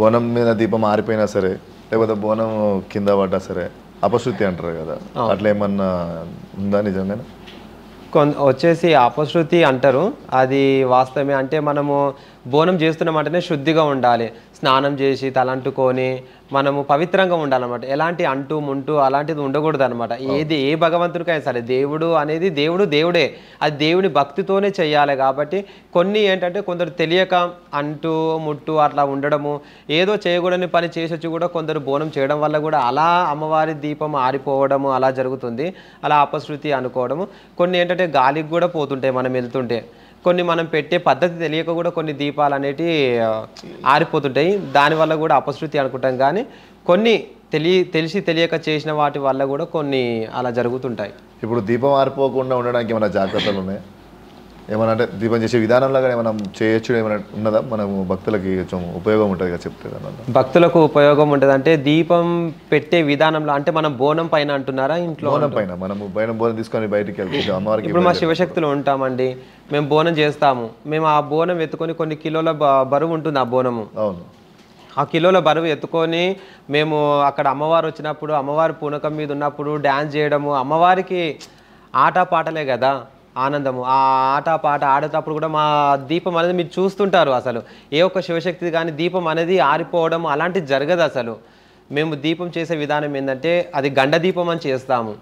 బోనం మీద దీపం ఆరిపోయినా సరే, లేకపోతే బోనం కింద పడ్డా సరే అపశృతి అంటారు కదా, అట్లా ఏమన్నా ఉందా నిజంగానే? వచ్చేసి అపశృతి అంటారు, అది వాస్తవమే. అంటే మనము బోనం చేస్తున్నామంటేనే శుద్ధిగా ఉండాలి, స్నానం చేసి తలంటుకొని మనము పవిత్రంగా ఉండాలన్నమాట. ఎలాంటి అంటు ముంటు అలాంటిది ఉండకూడదు అనమాట. ఏ భగవంతుడికైనా సరే దేవుడు అనేది దేవుడే, అది దేవుని భక్తితోనే చేయాలి. కాబట్టి కొన్ని ఏంటంటే కొందరు తెలియక అంటు ముట్టు అట్లా ఉండడము, ఏదో చేయకూడని పని చేసొచ్చి కూడా కొందరు బోనం చేయడం వల్ల కూడా అలా అమ్మవారి దీపం ఆరిపోవడము అలా జరుగుతుంది. అలా అపశృతి అనుకోవడము. కొన్ని ఏంటంటే గాలికి కూడా పోతుంటాయి మనం వెళ్తుంటే, కొన్ని మనం పెట్టే పద్ధతి తెలియక కూడా కొన్ని దీపాలు అనేటివి ఆరిపోతుంటాయి. దానివల్ల కూడా అపశృతి అనుకుంటాం. కానీ కొన్ని తెలిసి తెలియక చేసిన వాటి వల్ల కూడా కొన్ని అలా జరుగుతుంటాయి. ఇప్పుడు దీపం ఆరిపోకుండా ఉండడానికి ఏమైనా జాగ్రత్తలు ఉన్నాయా? ఏమన్నా అంటే దీపం చేసే విధానంలో కానీ ఏమైనా చేయొచ్చు ఏమైనా ఉన్నదా? మనము భక్తులకి కొంచెం ఉపయోగం ఉంటుంది కదా చెప్తే. భక్తులకు ఉపయోగం ఉంటుంది అంటే దీపం పెట్టే విధానంలో అంటే మనం బోనం పైన అంటున్నారా? ఇంట్లో బోనం పైన మనము బోనం తీసుకొని బయటికి వెళ్తాం అమ్మవారికి. ఇప్పుడు మా శివశక్తులు ఉంటామండి, మేము బోనం చేస్తాము. మేము ఆ బోనం ఎత్తుకొని కొన్ని కిలోల బరువు ఉంటుంది ఆ బోనము. అవును, ఆ కిలోల బరువు ఎత్తుకొని మేము అక్కడ అమ్మవారు వచ్చినప్పుడు, అమ్మవారి పూనకం మీద ఉన్నప్పుడు డ్యాన్స్ చేయడము, అమ్మవారికి ఆటపాటలే కదా ఆనందము. ఆ ఆట పాట ఆడేటప్పుడు కూడా మా దీపం అనేది మీరు చూస్తుంటారు. అసలు ఏ ఒక్క శివశక్తి కానీ దీపం అనేది ఆరిపోవడం అలాంటిది జరగదు అసలు. మేము దీపం చేసే విధానం ఏంటంటే అది గండదీపం అని చేస్తాము.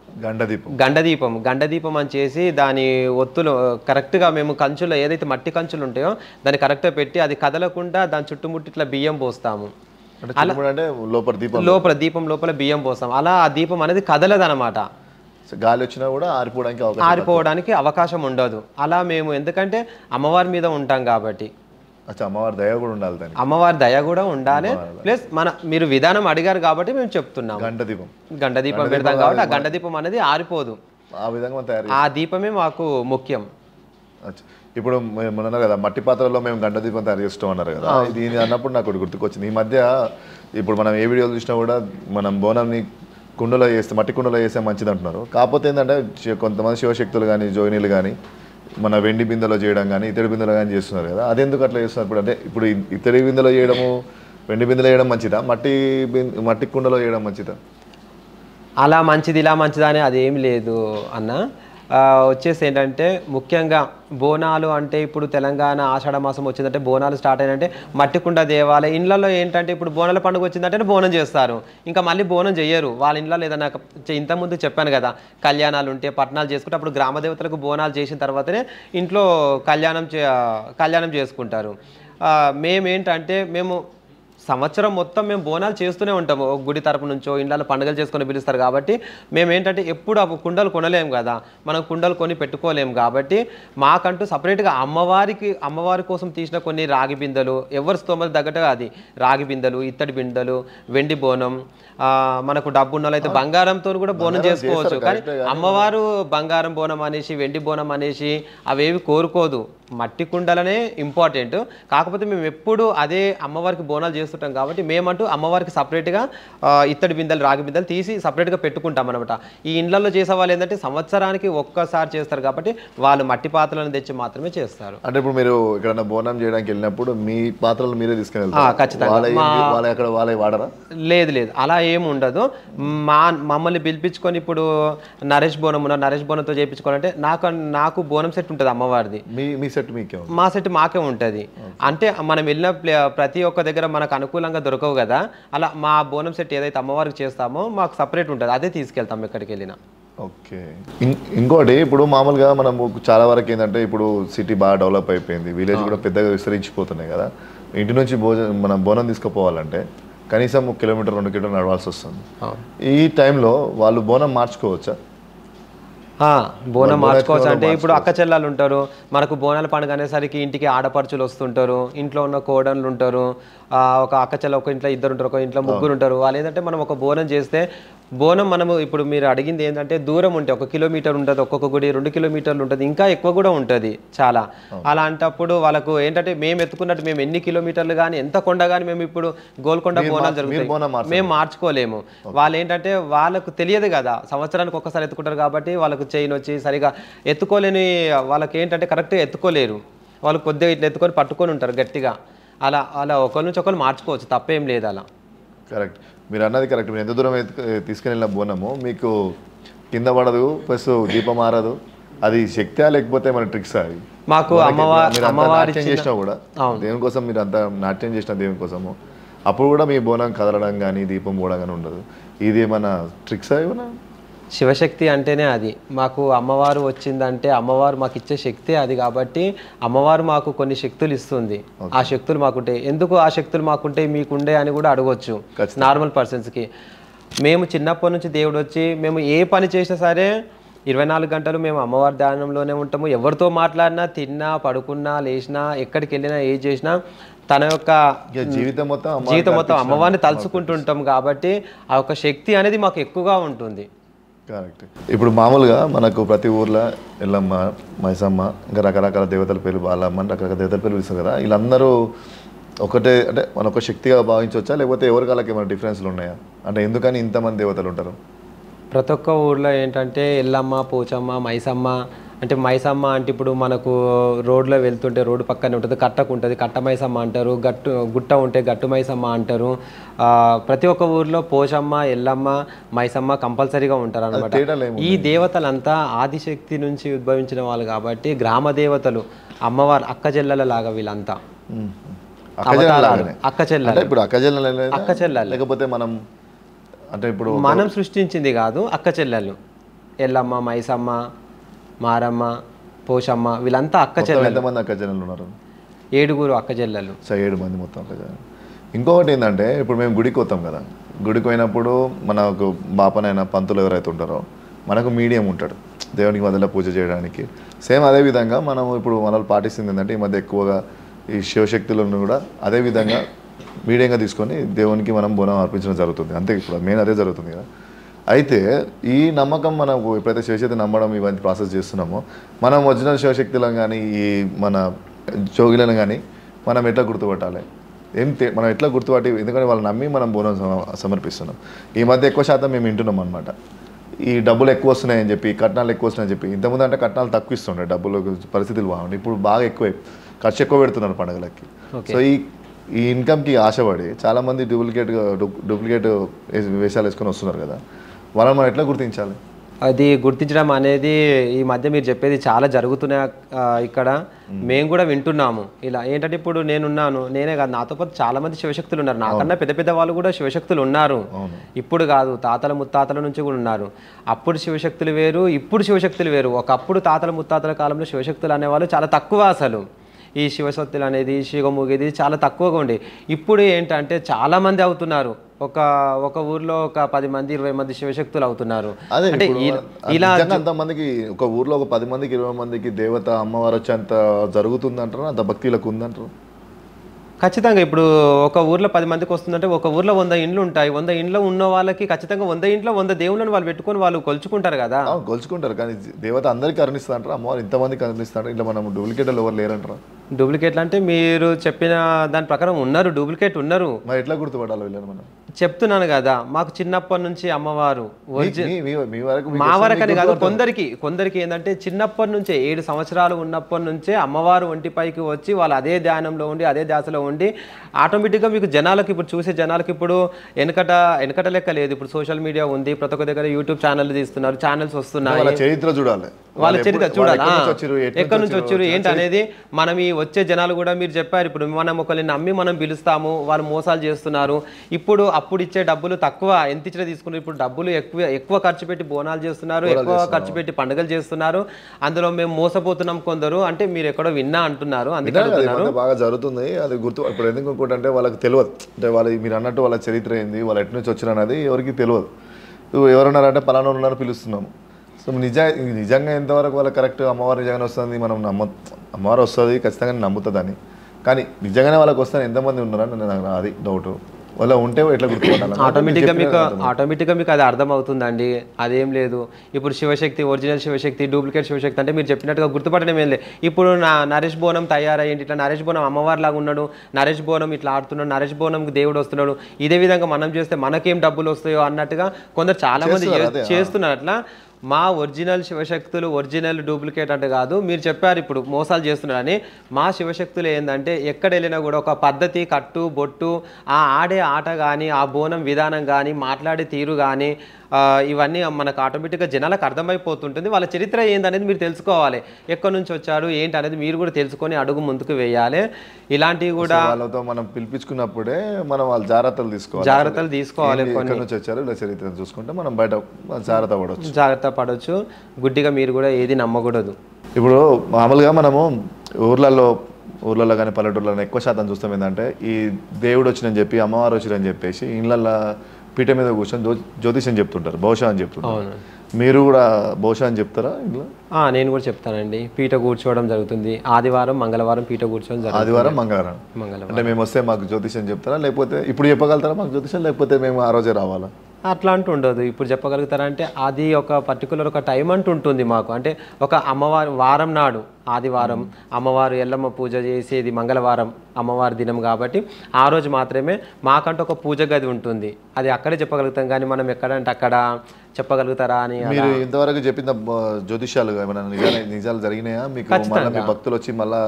గండదీపం అని చేసి దాని ఒత్తులు కరెక్ట్గా మేము కంచులో ఏదైతే మట్టి కంచులు ఉంటాయో దాన్ని కరెక్ట్గా పెట్టి అది కదలకుండా దాని చుట్టుముట్టి ఇట్లా బియ్యం పోస్తాము. లోపల దీపం లోపల బియ్యం పోస్తాం. అలా ఆ దీపం అనేది కదలదనమాట. గాలి వచ్చినా కూడా ఆరిపోవడానికి అవకాశం ఉండదు. అలా మేము ఎందుకంటే అమ్మవారి మీద ఉంటాం కాబట్టి. అమ్మవారి దయ కూడా ఉండాలి, అమ్మవారి దయ కూడా ఉండాలి. ప్లస్ మీరు విధానం అడిగారు కాబట్టి మేము చెప్తున్నాం. గండదీపం పెడతాం కాబట్టి ఆ గండదీపం అనేది ఆరిపోదు. ఆ విధంగా ఆ దీపమే మాకు ముఖ్యం. ఇప్పుడు మేము అన్నారు కదా మట్టి పాత్రలో మేము గండదీపం తయారు చేస్తాం అన్నారు కదా, దీని అన్నప్పుడు నాకు ఒకటి గుర్తుకొచ్చింది. ఈ మధ్య ఇప్పుడు మనం ఏ వీడియోలు చూసినా కూడా మనం బోనాన్ని కుండలో చేస్తే, మట్టి కుండలో చేస్తే మంచిది అంటున్నారు. కాకపోతే ఏంటంటే కొంతమంది శివశక్తులు కానీ జోగినీలు కానీ మన వెండి బిందెలో చేయడం కానీ ఇతడి బిందెలో కానీ చేస్తున్నారు కదా, అదెందుకు అట్లా చేస్తున్నారు? ఇప్పుడు అంటే ఇప్పుడు ఇతడి బిందెలో చేయడము, వెండి బిందెలో చేయడం మంచిదా, మట్టి కుండలో చేయడం మంచిదా? అలా మంచిది ఇలా మంచిదా అని అదేం లేదు అన్న. వచ్చేసి ఏంటంటే ముఖ్యంగా బోనాలు అంటే ఇప్పుడు తెలంగాణ ఆషాఢ మాసం వచ్చిందంటే బోనాలు స్టార్ట్ అయినంటే మట్టికుండ దేవాలయం ఇళ్ళల్లో ఏంటంటే ఇప్పుడు బోనాల పండుగ వచ్చిందంటే బోనం చేస్తారు, ఇంకా మళ్ళీ బోనం చేయరు వాళ్ళ ఇళ్ళలో. ఏదైనా ఇంతకుముందు చెప్పాను కదా, కళ్యాణాలు ఉంటే పట్టణాలు చేసుకుంటే అప్పుడు గ్రామ దేవతలకు బోనాలు చేసిన తర్వాతనే ఇంట్లో కళ్యాణం చేసుకుంటారు. మేమేంటంటే మేము సంవత్సరం మొత్తం మేము బోనాలు చేస్తూనే ఉంటాము, ఒక గుడి తరపు నుంచో ఇంట్లో పండుగలు చేసుకొని పిలుస్తారు కాబట్టి మేమేంటంటే ఎప్పుడు ఆ కుండలు కొనలేము కదా, మనం కుండలు కొని పెట్టుకోలేము కాబట్టి మాకంటూ సపరేట్గా అమ్మవారి కోసం తీసిన కొన్ని రాగి బిందెలు, ఎవరి స్తోమత తగ్గట్టుగా అది రాగి బిందెలు, ఇత్తడి బిందెలు, వెండి బోనం, మనకు డబ్బు ఉన్న అయితే బంగారంతో కూడా బోనం చేసుకోవచ్చు. కానీ అమ్మవారు బంగారం బోనం అనేసి వెండి బోనం అనేసి అవేవి కోరుకోదు, మట్టి కుండలనే ఇంపార్టెంట్. కాకపోతే మేము ఎప్పుడు అదే అమ్మవారికి బోనాలు చేస్తుంటాం కాబట్టి మేమంటూ అమ్మవారికి సపరేట్గా ఇత్తడి బిందెలు రాగి బిందెలు తీసి సపరేట్గా పెట్టుకుంటాం అనమాట. ఈ ఇండ్లలో చేసే వాళ్ళు ఏంటంటే సంవత్సరానికి ఒక్కసారి చేస్తారు కాబట్టి వాళ్ళు మట్టి పాత్రలను తెచ్చి మాత్రమే చేస్తారు. అంటే ఇప్పుడు మీరు ఇక్కడ బోనం చేయడానికి వెళ్ళినప్పుడు మీ పాత్రలు మీరే తీసుకెళ్తారు? ఖచ్చితంగా. వాడరా? లేదు, అలా ఏమి ఉండదు. మమ్మల్ని పిలిపించుకొని ఇప్పుడు నరేష్ బోనంతో చేయించుకోవాలంటే నాకు బోనం సెట్ ఉంటుంది అమ్మవారిది. మా సెట్ మాకే ఉంటుంది. అంటే మనం వెళ్ళిన ప్రతి ఒక్క దగ్గర మనకు అనుకూలంగా దొరకవు కదా, అలా మా బోనం సెట్ ఏదైతే అమ్మవారికి చేస్తామో మాకు సపరేట్ ఉంటుంది, అదే తీసుకెళ్తాం ఎక్కడికి వెళ్ళినా. ఓకే. ఇంకోటి ఇప్పుడు మామూలుగా మనము చాలా వరకు ఏంటంటే ఇప్పుడు సిటీ బాగా డెవలప్ అయిపోయింది, విలేజ్ కూడా పెద్దగా విస్తరించిపోతున్నాయి కదా, ఇంటి నుంచి మనం బోనం తీసుకుపోవాలంటే కనీసం 1 కిలోమీటర్ 2 కిలోమీటర్ నడవాల్సి వస్తుంది. ఈ టైంలో వాళ్ళు బోనం మార్చుకోవచ్చా? బోనం మార్చుకోవచ్చు. అంటే ఇప్పుడు అక్క చెల్లెలు ఉంటారు, మనకు బోనాల పండుగ అనేసరికి ఇంటికి ఆడపడుచులు వస్తుంటారు, ఇంట్లో ఉన్న కోడళ్ళు ఉంటారు, ఒక అక్క చెల్ల ఒక ఇంట్లో 2 ఉంటారు, ఒక ఇంట్లో 3 ఉంటారు. వాళ్ళు ఏంటంటే మనం ఒక బోనం చేస్తే మనము ఇప్పుడు మీరు అడిగింది ఏంటంటే దూరం ఉంటే 1 కిలోమీటర్ ఉంటుంది, ఒక్కొక్క గుడి 2 కిలోమీటర్లు ఉంటుంది, ఇంకా ఎక్కువ కూడా ఉంటుంది చాలా. అలాంటప్పుడు వాళ్ళకు ఏంటంటే మేము ఎత్తుకున్నట్టు మేము ఎన్ని కిలోమీటర్లు కానీ ఎంత కొండ కానీ మేము ఇప్పుడు గోల్కొండ బోనాలు జరుగుతాయి మేము మార్చుకోలేము. వాళ్ళు ఏంటంటే వాళ్ళకు తెలియదు కదా, సంవత్సరానికి ఒక్కసారి ఎత్తుకుంటారు కాబట్టి వాళ్ళకు చైన్ వచ్చి సరిగా ఎత్తుకోలేని వాళ్ళకి ఏంటంటే కరెక్ట్గా ఎత్తుకోలేరు, వాళ్ళు కొద్దిగా ఇట్లా ఎత్తుకొని పట్టుకొని ఉంటారు గట్టిగా. అలా ఒకరి నుంచి ఒకరు మార్చుకోవచ్చు, తప్పేం లేదు అలా. కరెక్ట్, మీరు అన్నది కరెక్ట్. మీరు ఎంత దూరం తీసుకెళ్ళిన బోనము మీకు కింద పడదు, ప్లస్ దీపం మారదు, అది శక్తి లేకపోతే మన ట్రిక్స్ అవి. మాకు అమ్మవారి చేసినా కూడా దేవుని కోసం మీరు అంత నాట్యం చేసిన దేవుని కోసము అప్పుడు కూడా మీ బోనం కదలడం కానీ దీపం పోవడం కానీ ఉండదు, ఇది ఏమన్నా ట్రిక్స్ ఏమన్నా? శివశక్తి అంటేనే అది. మాకు అమ్మవారు వచ్చిందంటే అమ్మవారు మాకు ఇచ్చే శక్తి అది కాబట్టి అమ్మవారు మాకు కొన్ని శక్తులు ఇస్తుంది, ఆ శక్తులు మాకుంటే ఎందుకు ఆ శక్తులు మాకుంటే మీకుండే అని కూడా అడగవచ్చు నార్మల్ పర్సన్స్కి. మేము చిన్నప్పటి నుంచి దేవుడు వచ్చి మేము ఏ పని చేసినా సరే 24 గంటలు మేము అమ్మవారి ధ్యానంలోనే ఉంటాము. ఎవరితో మాట్లాడినా, తిన్నా, పడుకున్నా, లేచినా, ఎక్కడికి వెళ్ళినా, ఏం చేసినా తన యొక్క జీవితం మొత్తం అమ్మవారిని తలుచుకుంటుంటాం కాబట్టి ఆ యొక్క శక్తి అనేది మాకు ఎక్కువగా ఉంటుంది. కరెక్ట్. ఇప్పుడు మామూలుగా మనకు ప్రతి ఊర్లో ఎల్లమ్మ, మైసమ్మ, ఇంకా రకరకాల దేవతల పేర్లు, బాలమ్మ, రకరకాల దేవతల పేర్లు పిలుస్తారు కదా, వీళ్ళందరూ ఒకటే అంటే మన ఒక శక్తిగా భావించవచ్చా, లేకపోతే ఎవరి కాళ్ళకి ఏమైనా డిఫరెన్స్లు ఉన్నాయా? అంటే ఎందుకని ఇంతమంది దేవతలు ఉంటారు? ప్రతి ఒక్క ఊర్లో ఏంటంటే ఎల్లమ్మ, పోచమ్మ, మైసమ్మ. అంటే మైసమ్మ అంటే ఇప్పుడు మనకు రోడ్లో వెళ్తుంటే రోడ్డు పక్కనే ఉంటుంది, కట్టకు ఉంటుంది, కట్ట మైసమ్మ అంటారు, గుట్ట ఉంటే గట్టు మైసమ్మ అంటారు. ప్రతి ఒక్క ఊర్లో పోచమ్మ, ఎల్లమ్మ, మైసమ్మ కంపల్సరీగా ఉంటారు అనమాట. ఈ దేవతలంతా ఆదిశక్తి నుంచి ఉద్భవించిన వాళ్ళు కాబట్టి గ్రామ దేవతలు, అమ్మవారు అక్క చెల్లెల లాగా వీళ్ళంతా అక్క చెల్లెలు. లేకపోతే మనం సృష్టించింది కాదు, అక్క చెల్లెలు. ఎల్లమ్మ, మైసమ్మ, మారమ్మ, పోషమ్మ వీళ్ళంతా అక్క చెల్లెలు. ఎంతమంది అక్క చెల్లెలు ఉన్నారు? 7 అక్క చెల్లెలు. 7 మంది మొత్తం అక్క చెల్లెలు. ఇంకొకటి ఏంటంటే ఇప్పుడు మేము గుడికి వస్తాం కదా, గుడికి పోయినప్పుడు మనకు బాపనైనా పంతులు ఎవరైతే ఉంటారో మనకు మీడియం ఉంటాడు దేవునికి మధ్యలో పూజ చేయడానికి. సేమ్ అదేవిధంగా మనం ఇప్పుడు మనల్ని పాటిస్తుంది ఏంటంటే ఈ మధ్య ఎక్కువగా ఈ శివశక్తులను కూడా అదేవిధంగా మీడియంగా తీసుకొని దేవునికి మనం బోనం అర్పించడం జరుగుతుంది. అంతే, ఇప్పుడు మెయిన్ అదే జరుగుతుంది కదా. అయితే ఈ నమ్మకం మనకు ఎప్పుడైతే శివశక్తి నమ్మడం ఇవన్నీ ప్రాసెస్ చేస్తున్నామో మనం ఒరిజినల్ శివశక్తులను కానీ ఈ మన జోగిలను కానీ మనం ఎట్లా గుర్తుపట్టాలి? మనం ఎట్లా గుర్తుపట్టి, ఎందుకంటే వాళ్ళు నమ్మి మనం బోనం సమర్పిస్తున్నాం. ఈ మధ్య ఎక్కువ శాతం మేము వింటున్నాం అనమాట, ఈ డబ్బులు ఎక్కువ వస్తున్నాయని చెప్పి, కట్నాలు ఎక్కువ వస్తున్నాయని చెప్పి. ఇంతకుముందు అంటే కట్నాలు తక్కువ ఇస్తుండే, డబ్బులు పరిస్థితులు బాగుంది, ఇప్పుడు బాగా ఎక్కువ ఖర్చు ఎక్కువ పెడుతున్నారు పండుగలకి. సో ఈ ఇన్కమ్కి ఆశపడి చాలామంది డూప్లికేట్ వేషాలు వేసుకొని వస్తున్నారు కదా, వాళ్ళని మనం ఎట్లా గుర్తించాలి? అది గుర్తించడం అనేది ఈ మధ్య మీరు చెప్పేది చాలా జరుగుతున్నాయి ఇక్కడ. మేము కూడా వింటున్నాము ఇలా. ఏంటంటే ఇప్పుడు నేనే కాదు, నాతో పాటు చాలా మంది శివశక్తులు ఉన్నారు. నాకన్నా పెద్ద పెద్ద వాళ్ళు కూడా శివశక్తులు ఉన్నారు. ఇప్పుడు కాదు, తాతల ముత్తాతల నుంచి కూడా ఉన్నారు. అప్పుడు శివశక్తులు వేరు, ఇప్పుడు శివశక్తులు వేరు. ఒకప్పుడు తాతల ముత్తాతల కాలంలో శివశక్తులు అనేవాళ్ళు చాలా తక్కువ. అసలు ఈ శివశక్తులు అనేది, శివమూగేది చాలా తక్కువగా ఉండే. ఇప్పుడు ఏంటంటే చాలా మంది అవుతున్నారు. ఒక ఊర్లో ఒక 10 మంది 20 మంది శివశక్తులు అవుతున్నారు. అంటే ఇలా అంతమందికి ఒక ఊర్లో ఒక 10 మందికి 20 మందికి దేవత అమ్మవారు వచ్చేంత జరుగుతుందంటారు, అంత భక్తులకు ఉందంటారు. ఖచ్చితంగా ఇప్పుడు ఒక ఊర్లో 10 మందికి వస్తుందంటే ఒక ఊర్లో 100 ఇండ్లు ఉంటాయి. 100 ఇండ్లు ఉన్న వాళ్ళకి ఖచ్చితంగా 100 ఇంట్లో 100 దేవుళ్ళని వాళ్ళు పెట్టుకొని వాళ్ళు కొలుచుకుంటారు కదా. కొలుచుకుంటారు, కానీ దేవత అందరికీ కరుణిస్తా అంటారు, అమ్మవారు ఇంతమందికి కరుణిస్తారు. ఇట్లా మనం డూప్లికేట్లు ఎవరు లేరంటారా? డూప్లికేట్లు అంటే మీరు చెప్పిన దాని ప్రకారం ఉన్నారు, డూప్లికేట్ ఉన్నారు. మరి ఎట్లా గుర్తుపడాలి వీళ్ళని మనం? చెప్తున్నాను కదా, మాకు చిన్నప్పటి నుంచి అమ్మవారు మా వరకని కాదు, కొందరికి ఏంటంటే చిన్నప్పటి నుంచే 7 సంవత్సరాలు ఉన్నప్పటి నుంచే అమ్మవారు ఒంటిపైకి వచ్చి వాళ్ళు అదే ధ్యానంలో ఉండి అదే ధ్యాసలో ఉండి ఆటోమేటిక్గా మీకు జనాలకు ఇప్పుడు చూసే జనాలకు ఇప్పుడు వెనకట లెక్క లేదు. ఇప్పుడు సోషల్ మీడియా ఉంది, ప్రతి ఒక్క దగ్గర యూట్యూబ్ ఛానల్ తీస్తున్నారు, ఛానల్స్ వస్తున్నాయి. చరిత్ర చూడాలి, వాళ్ళ చరిత్ర చూడాలి, ఎక్కడి నుంచి వచ్చారు ఏంటి అనేది. మనం ఈ వచ్చే జనాలు కూడా మీరు చెప్పారు, ఇప్పుడు మనం ఒకరిని నమ్మి మనం పిలుస్తాము, వాళ్ళు మోసాలు చేస్తున్నారు. అప్పుడు ఇచ్చే డబ్బులు తక్కువ, ఎంత ఇచ్చినా తీసుకున్నారు. ఇప్పుడు డబ్బులు ఎక్కువ ఖర్చు పెట్టి బోనాలు చేస్తున్నారు, ఎక్కువ ఖర్చు పెట్టి పండుగలు చేస్తున్నారు. అందులో మేము మోసపోతున్నాం కొందరు. అంటే మీరు ఎక్కడో విన్నా అంటున్నారు, అందుకే బాగా జరుగుతుంది అది గుర్తు. ఇప్పుడు ఎందుకు అంటే వాళ్ళకి తెలియదు, అంటే వాళ్ళు మీరు అన్నట్టు వాళ్ళ చరిత్ర ఏంది, వాళ్ళు ఎటు నుంచి వచ్చిన అనేది ఎవరికి తెలియదు. ఎవరున్నారంటే పలానా ఉన్నారని పిలుస్తున్నాము. సో నిజంగా ఎంతవరకు వాళ్ళకి కరెక్ట్ అమ్మవారు నిజంగానే వస్తుంది, మనం అమ్మవారు వస్తుంది ఖచ్చితంగా నమ్ముతుందని. కానీ నిజంగానే వాళ్ళకి వస్తాను ఎంతమంది ఉన్నారని నాకు అది డౌట్. వాళ్ళ ఉంటే ఎట్లా గుర్తుపడాలి? ఆటోమేటిక్గా మీకు అది అర్థమవుతుందండి. అదేం లేదు. ఇప్పుడు శివశక్తి, ఒరిజినల్ శివశక్తి, డూప్లికేట్ శివశక్తి అంటే మీరు చెప్పినట్టుగా గుర్తుపట్టడం ఏం లేదు. ఇప్పుడు నరేష్ బోనం తయారయ్యింది, ఇట్లా నరేష్ బోనం అమ్మవారి లాగా ఉన్నాడు, నరేష్ బోనం ఇట్లా ఆడుతున్నాడు, నరేష్ బోనంకి దేవుడు వస్తున్నాడు, ఇదే విధంగా మనం చేస్తే మనకేం డబ్బులు వస్తాయో అన్నట్టుగా కొందరు చాలా మంది చేస్తున్నారు. అట్లా మా ఒరిజినల్ శివశక్తులు ఒరిజినల్ డూప్లికేట్ అంటే కాదు. మీరు చెప్పారు ఇప్పుడు మోసాలు చేస్తున్నారని. మా శివశక్తులు ఏంటంటే ఎక్కడ వెళ్ళినా కూడా ఒక పద్ధతి, కట్టు బొట్టు, ఆ ఆడే ఆట కానీ, ఆ బోనం విధానం కానీ, మాట్లాడే తీరు కానీ, ఇవన్నీ మనకు ఆటోమేటిక్గా జనాలకు అర్థమైపోతుంటుంది. వాళ్ళ చరిత్ర ఏందనేది మీరు తెలుసుకోవాలి, ఎక్కడి నుంచి వచ్చారు ఏంటి అనేది మీరు కూడా తెలుసుకొని అడుగు ముందుకు వేయాలి. ఇలాంటివి కూడా వాళ్ళతో మనం పిలిపించుకున్నప్పుడే మనం వాళ్ళ జాగ్రత్తలు తీసుకోవాలి. ఎక్కడి నుంచి వచ్చారు ఇలా చరిత్ర చూసుకుంటే మనం బయట జాగ్రత్త పడవచ్చు. గుడ్డిగా మీరు కూడా ఏది నమ్మకూడదు. ఇప్పుడు మామూలుగా మనము ఊర్లలో కానీ పల్లెటూర్లలో ఎక్కువ శాతం చూస్తాం ఏంటంటే ఈ దేవుడు వచ్చినని చెప్పి అమ్మవారు వచ్చిరని చెప్పేసి ఇళ్ళల్లో పీట మీద కూర్చొని జ్యోతిషం చెప్తుంటారు, బహుశా అని చెప్తుంటారు. మీరు కూడా బహుశా అని చెప్తారా ఇంట్లో? నేను కూడా చెప్తానండి. పీట కూర్చోవడం జరుగుతుంది. ఆదివారం మంగళవారం పీట కూర్చోవడం జరుగుతుంది. ఆదివారం మంగళవారం అంటే మేము వస్తే మాకు జ్యోతిషం చెప్తారా, లేకపోతే ఇప్పుడు చెప్పగలుగుతారా మాకు జ్యోతిషం, లేకపోతే మేము ఆ రోజే రావాలా? అట్లా అంటూ ఉండదు. ఇప్పుడు చెప్పగలుగుతారంటే అది ఒక పర్టికులర్ ఒక టైం అంటూ ఉంటుంది మాకు. అంటే ఒక అమ్మవారి వారం నాడు ఆదివారం, అమ్మవారు ఎల్లమ్మ పూజ చేసేది మంగళవారం అమ్మవారి దినం కాబట్టి ఆ రోజు మాత్రమే మాకంటూ ఒక పూజ గది ఉంటుంది. అది అక్కడే చెప్పగలుగుతాం, కానీ మనం ఎక్కడంటే అక్కడ చెప్పగలుగుతారా అని. మీరు ఇంతవరకు చెప్పిన జ్యోతిష్యాలు ఏమైనా నిజాలు జరిగినాయా మీకు? మీ భక్తులు వచ్చి మళ్ళీ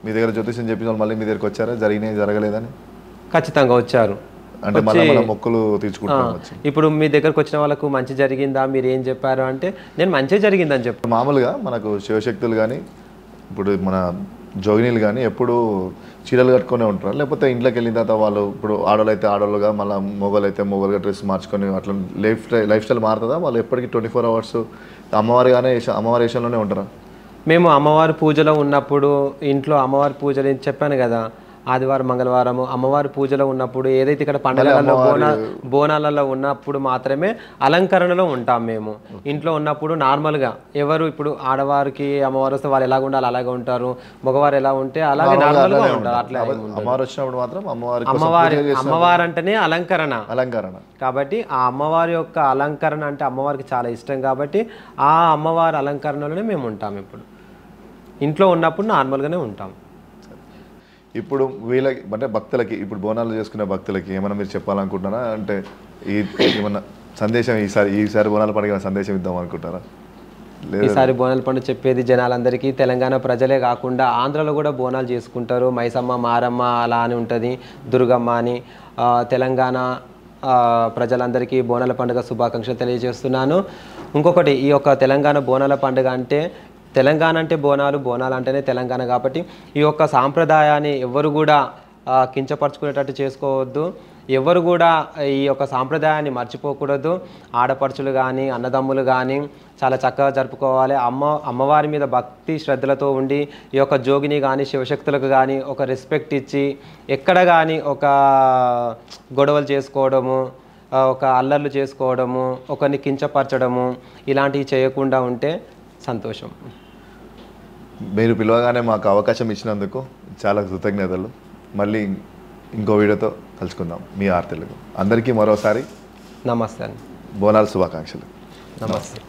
మీ దగ్గర జ్యోతిష్యం చెప్పిన వాళ్ళు మళ్ళీ మీ దగ్గరకు వచ్చారా? జరగలేదని? ఖచ్చితంగా వచ్చారు. అంటే మొక్కులు తీర్చుకుంటాం. ఇప్పుడు మీ దగ్గరకు వచ్చిన వాళ్ళకు మంచి జరిగిందా, మీరు ఏం చెప్పారు అంటే నేను మంచిగా జరిగిందని చెప్పాను. మామూలుగా మనకు శివశక్తులు కానీ ఇప్పుడు మన జోగినీలు కానీ ఎప్పుడు చీరలు కట్టుకునే ఉంటారు, లేకపోతే ఇంట్లోకి వెళ్ళిన తర్వాత వాళ్ళు ఇప్పుడు ఆడవాళ్ళు అయితే ఆడవాళ్ళుగా, మళ్ళీ మొగలు అయితే మొగలుగా డ్రెస్ మార్చుకొని అట్లా లైఫ్ స్టైల్ మారుతుందా? వాళ్ళు ఎప్పటికీ 24 hours అమ్మవారి వేషంలోనే ఉంటారా? మేము అమ్మవారి పూజలో ఉన్నప్పుడు ఇంట్లో అమ్మవారి పూజలు చెప్పాను కదా, ఆదివారం మంగళవారము అమ్మవారి పూజలో ఉన్నప్పుడు ఏదైతే ఇక్కడ పండుగలలో బోనాలలో ఉన్నప్పుడు మాత్రమే అలంకరణలో ఉంటాం. మేము ఇంట్లో ఉన్నప్పుడు నార్మల్గా ఎవరు ఇప్పుడు ఆడవారికి అమ్మవారు వస్తే వాళ్ళు ఎలాగ ఉండాలి అలాగే ఉంటారు, మగవారు ఎలా ఉంటే అలాగే నార్మల్గా ఉంటారు. అట్లా అమ్మవారు అంటేనే అలంకరణ కాబట్టి ఆ అమ్మవారి యొక్క అలంకరణ అంటే అమ్మవారికి చాలా ఇష్టం కాబట్టి ఆ అమ్మవారి అలంకరణలోనే మేము ఉంటాం. ఇప్పుడు ఇంట్లో ఉన్నప్పుడు నార్మల్గానే ఉంటాం. ఇప్పుడు వీళ్ళకి అంటే భక్తులకి, ఇప్పుడు బోనాలు చేసుకునే భక్తులకి ఏమైనా మీరు చెప్పాలనుకుంటున్నారా? అంటే ఏమన్నా సందేశం ఈసారి బోనాల పండుగ సందేశం ఇద్దాం అనుకుంటారా? ఈసారి బోనాల పండుగ చెప్పేది జనాలందరికీ, తెలంగాణ ప్రజలే కాకుండా ఆంధ్రలో కూడా బోనాలు చేసుకుంటారు. మైసమ్మ, మారమ్మ అలా అని ఉంటుంది, దుర్గమ్మ అని. తెలంగాణ ప్రజలందరికీ బోనాల పండుగ శుభాకాంక్షలు తెలియజేస్తున్నాను. ఇంకొకటి ఈ యొక్క తెలంగాణ బోనాల పండుగ అంటే తెలంగాణ అంటే బోనాలు, బోనాలు అంటేనే తెలంగాణ కాబట్టి ఈ యొక్క సాంప్రదాయాన్ని ఎవరు కూడా కించపరచుకునేటట్టు చేసుకోవద్దు. ఎవరు కూడా ఈ యొక్క సాంప్రదాయాన్ని మర్చిపోకూడదు. ఆడపడుచులు కానీ అన్నదమ్ములు కానీ చాలా చక్కగా జరుపుకోవాలి. అమ్మవారి మీద భక్తి శ్రద్ధలతో ఉండి ఈ యొక్క జోగిని కానీ శివశక్తులకు కానీ ఒక రెస్పెక్ట్ ఇచ్చి ఎక్కడ కానీ ఒక గొడవలు చేసుకోవడము, ఒక అల్లర్లు చేసుకోవడము, ఒకరిని కించపరచడము ఇలాంటివి చేయకుండా ఉంటే సంతోషం. మీరు పిలవగానే మాకు అవకాశం ఇచ్చినందుకు చాలా కృతజ్ఞతలు. మళ్ళీ ఇంకో వీడియోతో కలుసుకుందాం. మీ ఆర్ తెలుగు అందరికీ మరోసారి నమస్తే అండి. బోనాల శుభాకాంక్షలు. నమస్తే.